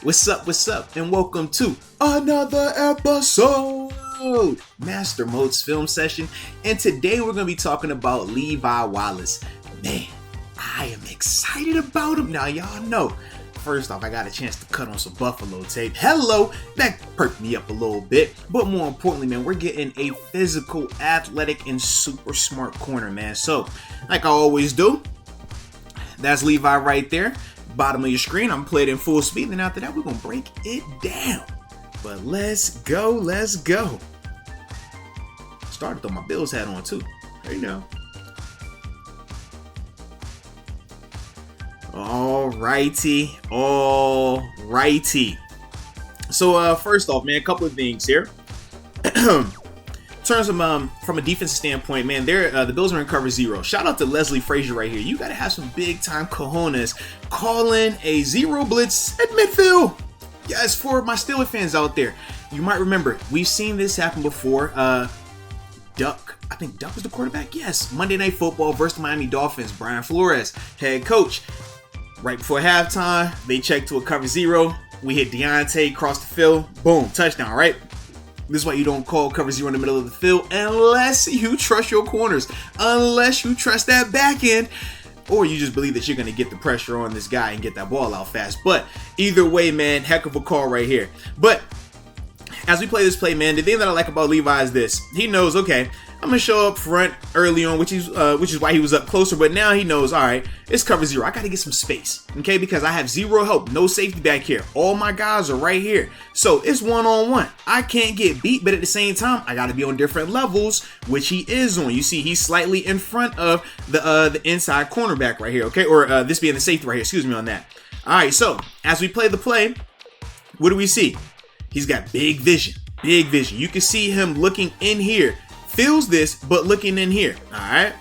What's up, and welcome to another episode, Master Moats Film Session, and today we're going to be talking about Levi Wallace. Man, I am excited about him. Now, y'all know, first off, I got a chance to cut on some Buffalo tape. Hello, that perked me up a little bit, but more importantly, man, we're getting a physical, athletic, and super smart corner, man. So, like I always do, that's Levi right there. Bottom of your screen, I'm playing in full speed, and after that we're gonna break it down. But let's go. Started with my Bills hat on too. There you go. Alrighty. So first off, man, a couple of things here. In terms of from a defensive standpoint, man, the Bills are in cover zero. Shout out to Leslie Frazier right here. You gotta have some big time cojones calling a zero blitz at midfield. Yes, for my Steelers fans out there, you might remember we've seen this happen before. Duck, I think Duck was the quarterback. Yes, Monday Night Football versus the Miami Dolphins. Brian Flores, head coach. Right before halftime, they checked to a cover zero. We hit Deontay across the field. Boom, touchdown. Right. This is why you don't call cover zero in the middle of the field unless you trust your corners, unless you trust that back end, or you just believe that you're going to get the pressure on this guy and get that ball out fast. But either way, man, heck of a call right here. But as we play this play, man, the thing that I like about Levi is this. He knows, okay, I'm going to show up front early on, which is why he was up closer. But now he knows, all right, it's cover zero. I got to get some space, okay, because I have zero help, no safety back here. All my guys are right here. So it's one-on-one. I can't get beat, but at the same time, I got to be on different levels, which he is on. You see, he's slightly in front of the inside cornerback right here, okay, or this being the safety right here. Excuse me on that. All right, so as we play the play, what do we see? He's got big vision. You can see him looking in here. Feels this, but looking in here. All right.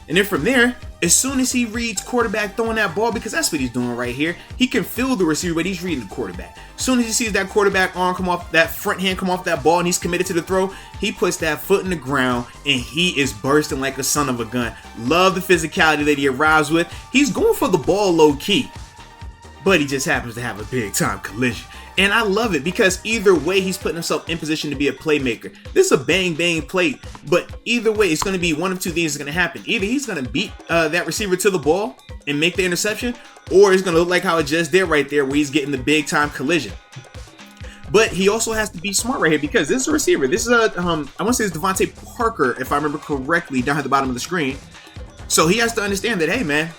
And then from there, as soon as he reads quarterback throwing that ball, because that's what he's doing right here, he can feel the receiver, but he's reading the quarterback. As soon as he sees that quarterback arm come off, that front hand come off that ball, and he's committed to the throw, he puts that foot in the ground, and he is bursting like a son of a gun. Love the physicality that he arrives with. He's going for the ball low key, but he just happens to have a big time collision. And I love it because either way, he's putting himself in position to be a playmaker. This is a bang play, but either way, it's going to be one of two things that's going to happen. Either he's going to beat that receiver to the ball and make the interception, or it's going to look like how it just did right there where he's getting the big time collision. But he also has to be smart right here because this is a receiver. This is I want to say it's Devontae Parker, if I remember correctly, down at the bottom of the screen. So he has to understand that, hey, man,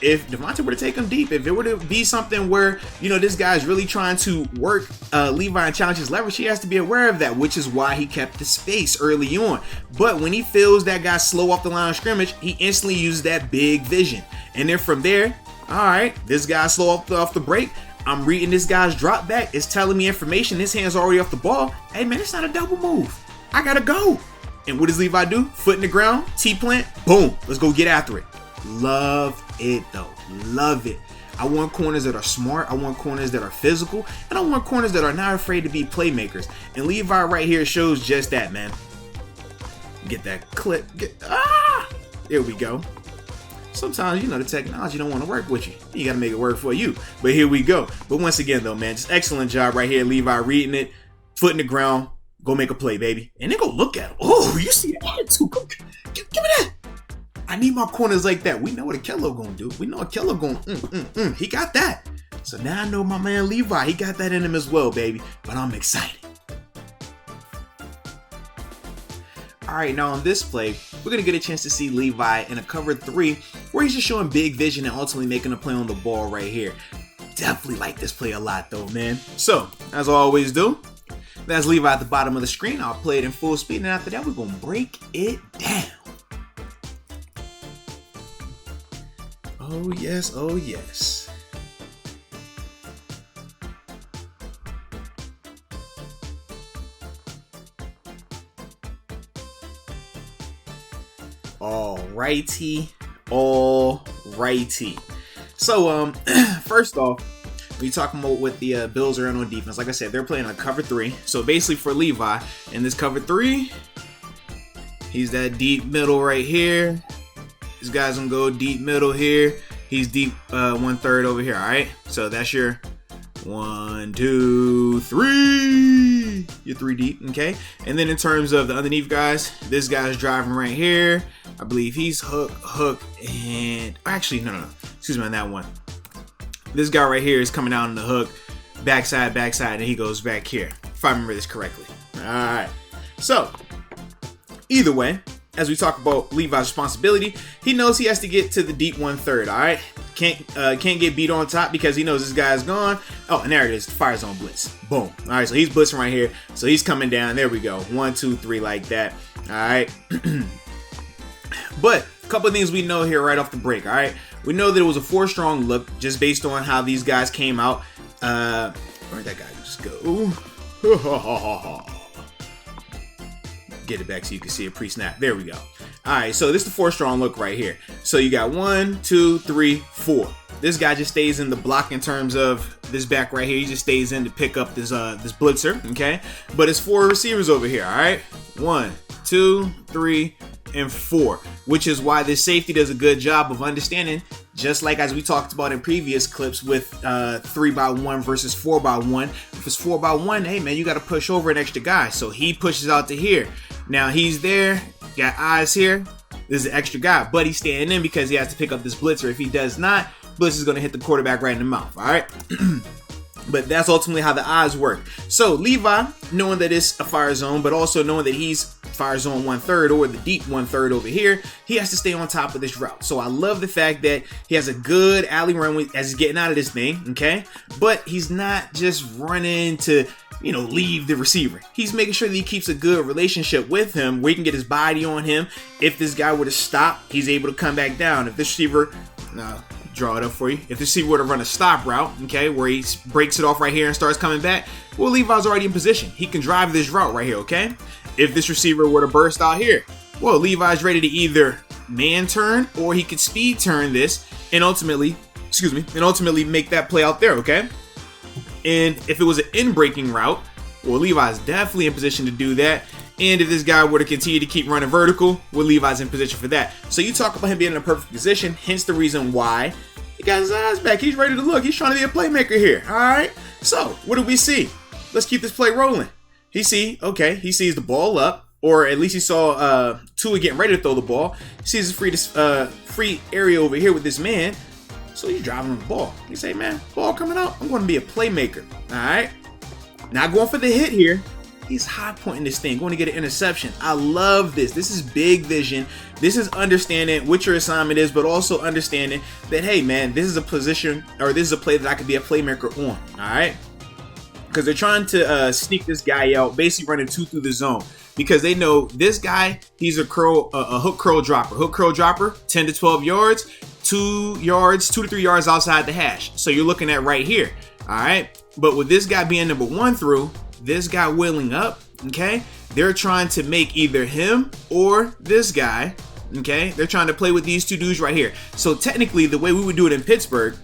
if Devontae were to take him deep, if it were to be something where, you know, this guy's really trying to work Levi and challenge his leverage, he has to be aware of that, which is why he kept the space early on. But when he feels that guy slow off the line of scrimmage, he instantly uses that big vision. And then from there, all right, this guy's slow off the break. I'm reading this guy's drop back. It's telling me information. His hand's already off the ball. Hey, man, it's not a double move. I got to go. And what does Levi do? Foot in the ground, T-plant, boom. Let's go get after it. Love it though. Love it. I want corners that are smart. I want corners that are physical. And I want corners that are not afraid to be playmakers. And Levi right here shows just that, man. Get that clip. There we go. Sometimes, you know, the technology don't want to work with you. You got to make it work for you. But here we go. But once again, though, man, just excellent job right here. Levi reading it. Foot in the ground. Go make a play, baby. And then go look at him. Oh, you see that attitude. Give me that. I need my corners like that. We know what Akello gonna do. We know Akello gonna, he got that. So now I know my man Levi, he got that in him as well, baby. But I'm excited. All right, now on this play, we're gonna get a chance to see Levi in a cover 3, where he's just showing big vision and ultimately making a play on the ball right here. Definitely like this play a lot though, man. So, as I always do, that's Levi at the bottom of the screen. I'll play it in full speed, and after that, we're gonna break it down. Oh yes, oh yes. Alrighty. So, first off, we talking about what the Bills are in on defense. Like I said, they're playing a cover 3. So basically for Levi, in this cover 3, he's that deep middle right here. This guy's gonna go deep middle here. He's deep 1/3 over here. All right. So that's your 1, 2, 3. You're 3 deep, okay? And then in terms of the underneath guys, this guy's driving right here. I believe he's hook, and actually, no. Excuse me on that one. This guy right here is coming out on the hook, backside, and he goes back here, if I remember this correctly. All right. So, either way, as we talk about Levi's responsibility, he knows he has to get to the deep 1/3. All right, can't get beat on top because he knows this guy's gone. Oh, and there it is, fire zone blitz. Boom. All right, so he's blitzing right here. So he's coming down. There we go. 1, 2, 3, like that. All right. But a couple of things we know here right off the break. All right, we know that it was a 4-strong look just based on how these guys came out. Where'd that guy just go? Get it back so you can see it pre-snap. There we go. All right, so this is the 4-strong look right here. So you got 1, 2, 3, 4. This guy just stays in the block in terms of this back right here. He just stays in to pick up this blitzer, okay? But it's 4 receivers over here, all right? 1, 2, 3, and 4, which is why this safety does a good job of understanding, just like as we talked about in previous clips with 3x1 versus 4x1. If it's 4x1, hey man, you got to push over an extra guy. So he pushes out to here. Now he's there, got eyes here. This is an extra guy, but he's staying in because he has to pick up this blitzer. If he does not, Blitz is going to hit the quarterback right in the mouth. All right. But that's ultimately how the eyes work. So Levi, knowing that it's a fire zone, but also knowing that he's fire zone 1/3 or the deep 1/3 over here, he has to stay on top of this route. So I love the fact that he has a good alley run as he's getting out of this thing, okay? But he's not just running to, leave the receiver. He's making sure that he keeps a good relationship with him where he can get his body on him. If this guy were to stop, he's able to come back down. If this receiver, draw it up for you. If the receiver were to run a stop route, okay, where he breaks it off right here and starts coming back, well, Levi's already in position. He can drive this route right here, okay? If this receiver were to burst out here, well, Levi's ready to either man turn or he could speed turn this and ultimately make that play out there, okay? And if it was an in-breaking route, well, Levi's definitely in position to do that. And if this guy were to continue to keep running vertical, well, Levi's in position for that. So you talk about him being in a perfect position, hence the reason why he got his eyes back. He's ready to look. He's trying to be a playmaker here, all right? So what do we see? Let's keep this play rolling. He sees the ball up, or at least he saw Tua getting ready to throw the ball. He sees a free area over here with this man. So he's driving the ball. He say, man, ball coming out. I'm going to be a playmaker, all right? Not going for the hit here. He's high pointing this thing, going to get an interception. I love this. This is big vision. This is understanding what your assignment is, but also understanding that, hey, man, this is a position or this is a play that I could be a playmaker on. All right. Because they're trying to sneak this guy out, basically running 2 through the zone because they know this guy, he's a hook curl dropper. Hook curl dropper, 10 to 12 yards, 2 to 3 yards outside the hash. So you're looking at right here. All right. But with this guy being number 1 through, this guy wheeling up, okay, they're trying to make either him or this guy, okay, they're trying to play with these 2 dudes right here. So technically the way we would do it in Pittsburgh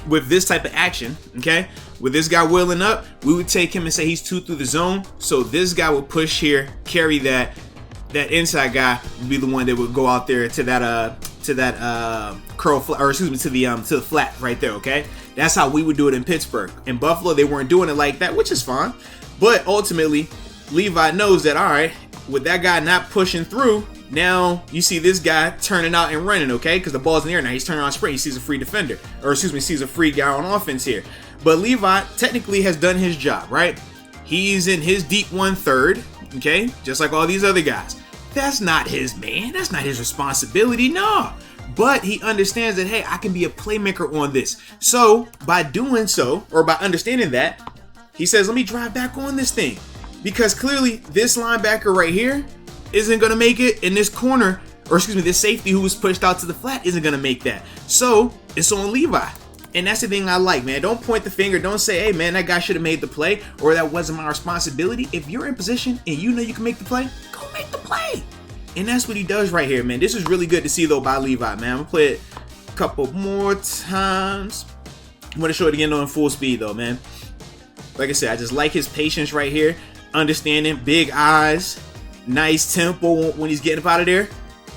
with this type of action, okay, with this guy wheeling up, we would take him and say he's 2 through the zone. So this guy would push here, carry that inside guy would be the one that would go out there to that curl flat, or excuse me, to the flat right there, okay? That's how we would do it in Pittsburgh. In Buffalo, they weren't doing it like that, which is fine. But ultimately, Levi knows that, all right, with that guy not pushing through, now you see this guy turning out and running, okay? Because the ball's in the air now. He's turning on sprint. He sees a free defender, or excuse me, sees a free guy on offense here. But Levi technically has done his job, right? He's in his deep 1/3, okay? Just like all these other guys. That's not his man. That's not his responsibility, no. But he understands that, hey, I can be a playmaker on this. So by doing so, or by understanding that, he says, let me drive back on this thing. Because clearly this linebacker right here isn't going to make it, in this corner, or excuse me, this safety who was pushed out to the flat isn't going to make that. So it's on Levi. And that's the thing I like, man. Don't point the finger. Don't say, hey, man, that guy should have made the play, or that wasn't my responsibility. If you're in position and you know you can make the play, go make the play. And that's what he does right here, man. This is really good to see, though, by Levi, man. I'm going to play it a couple more times. I'm going to show it again, though, in full speed, though, man. Like I said, I just like his patience right here. Understanding, big eyes, nice tempo when he's getting up out of there.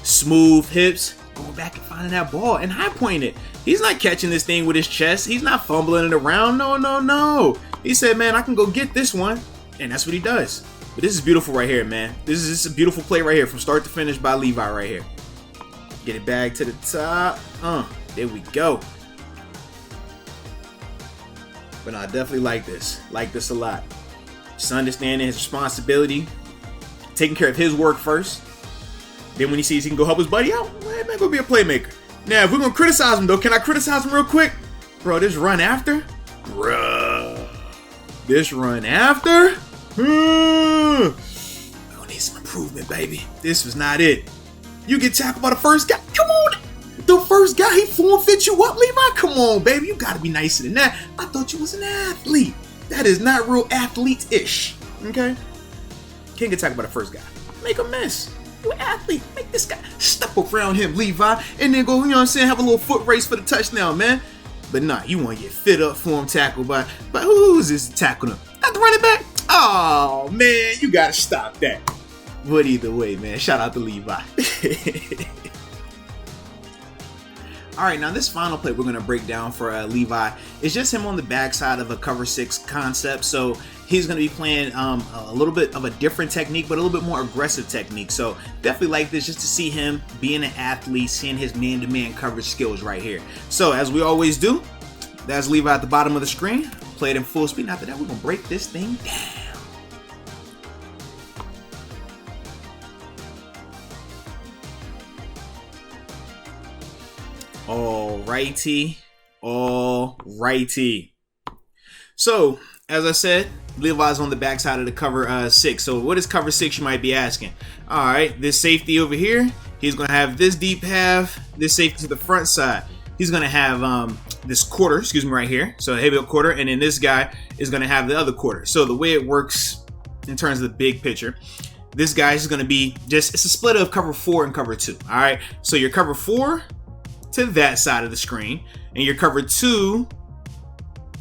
Smooth hips, going back and finding that ball and high pointing it. He's not catching this thing with his chest. He's not fumbling it around. No, no, no. He said, man, I can go get this one. And that's what he does. But this is beautiful right here, man. This is a beautiful play right here from start to finish by Levi right here. Get it back to the top. There we go. But no, I definitely like this. Like this a lot. Just understanding his responsibility. Taking care of his work first. Then when he sees he can go help his buddy out, man, go be a playmaker. Now, if we're going to criticize him, though, can I criticize him real quick? Bro, this run after? Bruh. This run after? We're going to need some improvement, baby. This was not it. You get tackled by the first guy. Come on. The first guy, he form fit you up, Levi. Come on, baby. You got to be nicer than that. I thought you was an athlete. That is not real athlete-ish. Okay? Can't get tackled by the first guy. Make a miss. You an athlete. Make this guy step around him, Levi, and then go, you know what I'm saying, have a little foot race for the touchdown, man. But nah, you want to get fit up for him, tackled by who's this tackling him? Not the running back? Oh, man, you got to stop that. But either way, man, shout out to Levi. All right, now this final play we're going to break down for Levi is just him on the backside of a cover 6 concept. So he's going to be playing a little bit of a different technique, but a little bit more aggressive technique. So definitely like this just to see him being an athlete, seeing his man-to-man coverage skills right here. So as we always do, that's Levi at the bottom of the screen. Play it in full speed. After that, we're going to break this thing down. Alrighty. So, as I said, Levi's on the backside of the cover 6. So, what is cover 6, you might be asking? Alright, this safety over here, he's going to have this deep half, this safety to the front side. He's going to have this quarter, right here. So, a heavy quarter, and then this guy is going to have the other quarter. So, the way it works in terms of the big picture, this guy is going to be it's a split of cover 4 and cover 2. Alright, so your cover 4 to that side of the screen, and your cover 2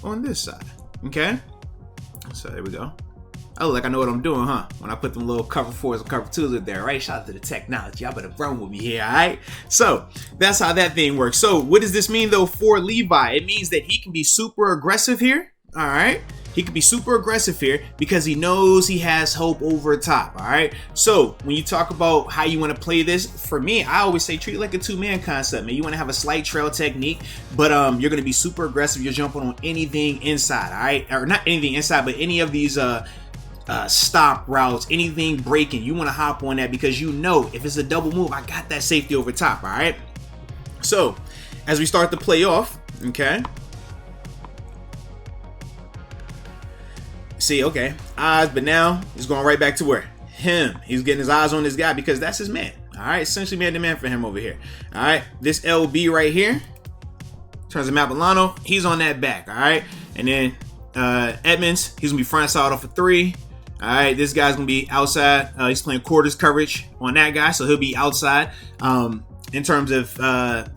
on this side. Okay, so there we go. Oh, like I know what I'm doing, huh? When I put them little cover 4s and cover 2s in there, right? Shout out to the technology. Y'all better run with me here, all right? So that's how that thing works. So what does this mean though for Levi? It means that he can be super aggressive here. All right, he can be super aggressive here because he knows he has hope over top. All right, so when you talk about how you want to play this, for me, I always say treat it like a 2-man concept, man. You want to have a slight trail technique, but you're going to be super aggressive. You're jumping on anything inside, all right, or not anything inside, but any of these stop routes, anything breaking, you want to hop on that because you know if it's a double move, I got that safety over top. All right, so as we start to play off, okay. See, okay, eyes, but now he's going right back to where? He's getting his eyes on this guy because that's his man. All right, essentially man to man for him over here. All right, this LB right here, in terms of Mapolano, he's on that back. All right, and then Edmonds, he's gonna be front side off a 3. All right, this guy's gonna be outside. He's playing quarters coverage on that guy, so he'll be outside. In terms of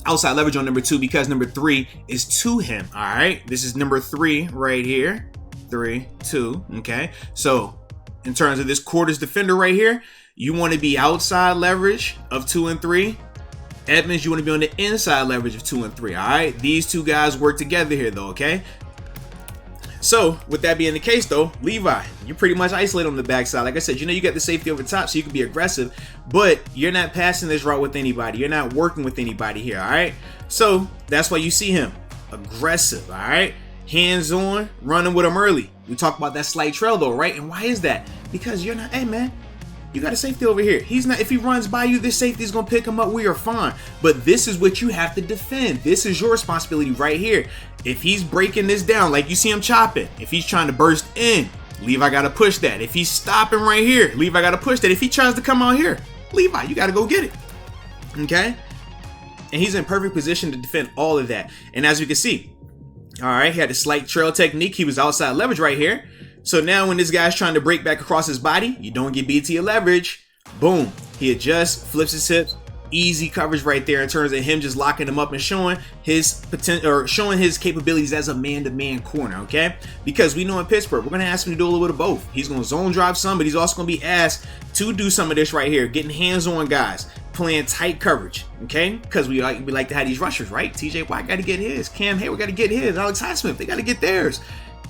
outside leverage on number 2 because number 3 is to him. All right, this is number 3 right here. 3, 2, okay? So in terms of this quarters defender right here, you want to be outside leverage of 2 and 3. Edmonds, you want to be on the inside leverage of 2 and 3, all right? These two guys work together here though, okay? So with that being the case though, Levi, you're pretty much isolated on the backside. Like I said, you know you got the safety over top so you can be aggressive, but you're not passing this route with anybody. You're not working with anybody here, all right? So that's why you see him aggressive, all right? Hands on, running with him early. We talk about that slight trail though, right? And why is that? Because you're not, hey man, you got a safety over here. He's not, if he runs by you, this safety is going to pick him up. We are fine. But this is what you have to defend. This is your responsibility right here. If he's breaking this down, like you see him chopping, if he's trying to burst in, Levi got to push that. If he's stopping right here, Levi got to push that. If he tries to come out here, Levi, you got to go get it. Okay? And he's in perfect position to defend all of that. And as we can see, all right, he had a slight trail technique. He was outside leverage right here. So now when this guy's trying to break back across his body, you don't get beat to your leverage. Boom. He adjusts, flips his hips. Easy coverage right there in terms of him just locking him up and showing his potential or showing his capabilities as a man-to-man corner, okay? Because we know in Pittsburgh, we're going to ask him to do a little bit of both. He's going to zone drive some, but he's also going to be asked to do some of this right here, getting hands on guys, playing tight coverage, okay? Because we like to have these rushers, right? TJ Watt got to get his. Cam Hayward got to get his. Alex Highsmith, they got to get theirs.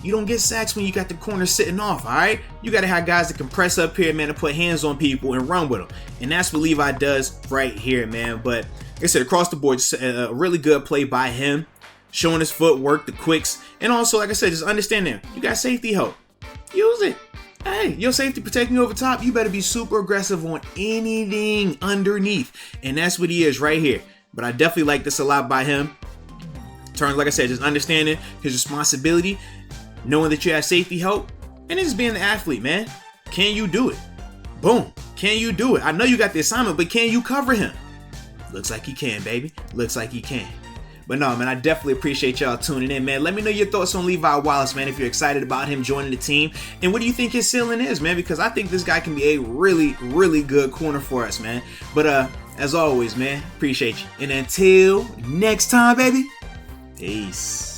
You don't get sacks when you got the corner sitting off, all right? You got to have guys that can press up here, man, and put hands on people and run with them. And that's what Levi does right here, man. But like I said, across the board, just a really good play by him, showing his footwork, the quicks, and also, like I said, just understand that you got safety help. Use it. Hey, your safety protecting you over top, you better be super aggressive on anything underneath. And that's what he is right here. But I definitely like this a lot by him. Turns, like I said, just understanding his responsibility, knowing that you have safety help, and just being the athlete, man. Can you do it? Boom. Can you do it? I know you got the assignment, but can you cover him? Looks like he can, baby. Looks like he can. But no, man, I definitely appreciate y'all tuning in, man. Let me know your thoughts on Levi Wallace, man, if you're excited about him joining the team. And what do you think his ceiling is, man? Because I think this guy can be a really, really good corner for us, man. But as always, man, appreciate you. And until next time, baby, peace.